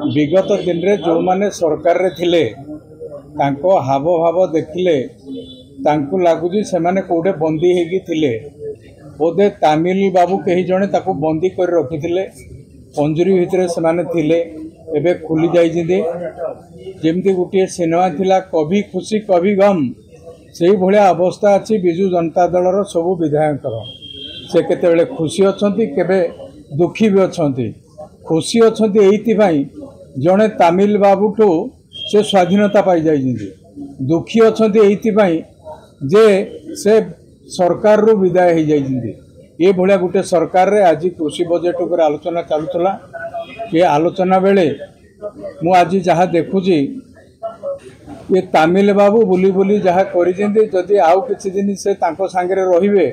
विगत दिन रे जो माने सरकार रे थिले तांको हाव भाव देखिले तांको लागुजी से माने कोडे बंदी हेगी थिले बोधे तामिल बाबू कही जने ताको बंदी कर रखिथिले पंजरी भितरे से माने थिले एबे खुली जाई जिंदे जेमती गुटिए सिनेमा थिला कभी खुशी कभी गम से भलिया अवस्था अच्छी बिजु जनता दलर सबु विधायक से केतेबेले खुशी अछंती केबे दुखी भी अछंती खुशी अछंती एइतिबाई जड़े तामिल बाबूठू से स्वाधीनता पाई जाइछिंती दुखी अछंती एइतिबाई जे से सरकार रु विदाय हो जाइछिंती ये भलिया गुटे सरकार रे आज कृषि बजेट ऊपर आलोचना चलुतला ये आलोचना बेले मु आज जहाँ देखुची ये तामिल बाबू बुली बुली जहाँ करिसेंती जदि आउ किछि दिन से तांको सांगरे रहिबे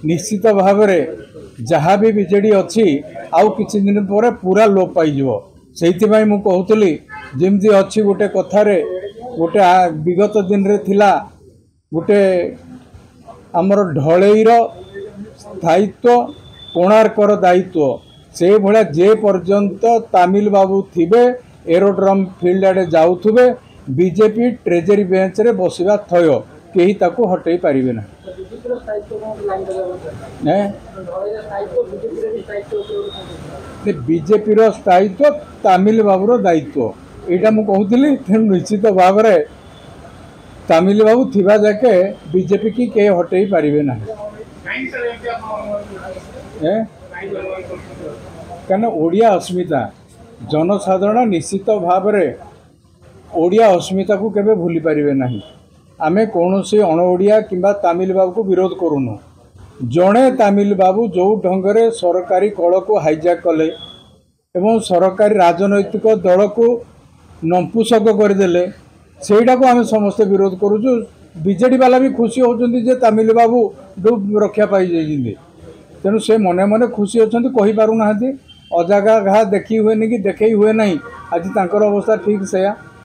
निश्चित भाव में जहाँ भी बीजेडी अच्छी आउ किछि दिन पर पूरा लोप पाइजिवो सेइतिबाई मु कहूतली जेमती अच्छी गोटे कथारे गोटे विगत दिन रे थिला गोटे आमर ढलईर स्थायित्व कोणार्कर दायित्व से भलिया जे पर्यंत तामिल बाबू थिबे एरोड्रम फील्ड आड़े जाउथुबे बीजेपी ट्रेजरी बेंच रे बसिबा थय केही ताको हटई पारिबे ना बीजेपी स्थायित्व तामिल बाबूर दायित्व यहाँ मुझे कहूली तेणु निश्चित भाव में तामिल बाबू थिबा जाके बीजेपी की के हटई पारिबे ना कहना ओडिया अस्मिता जनसाधारण निश्चित भाव में ओडिया अस्मिता को केबे भूली पारिबे नहीं आमे कौन से अण ओडिया किंबा तामिल बाबू को विरोध करूनु जड़े तामिल बाबू जो ढंगरे सरकारी कल को हाइजैक कले एवं सरकारी राजनैतिक दल को नंपुसक करदे सेटा को आम समस्ते विरोध करुचु बीजेडी वाला भी खुशी होचंती जे तामिल बाबू रक्षा पाई जाइछिंती तेणु से मने मने खुशी होचंती कहि पारु नाहंती अजागा घा देखी हुए कि देखई हुए नहीं आज तांकर अवस्था ठीक सेया।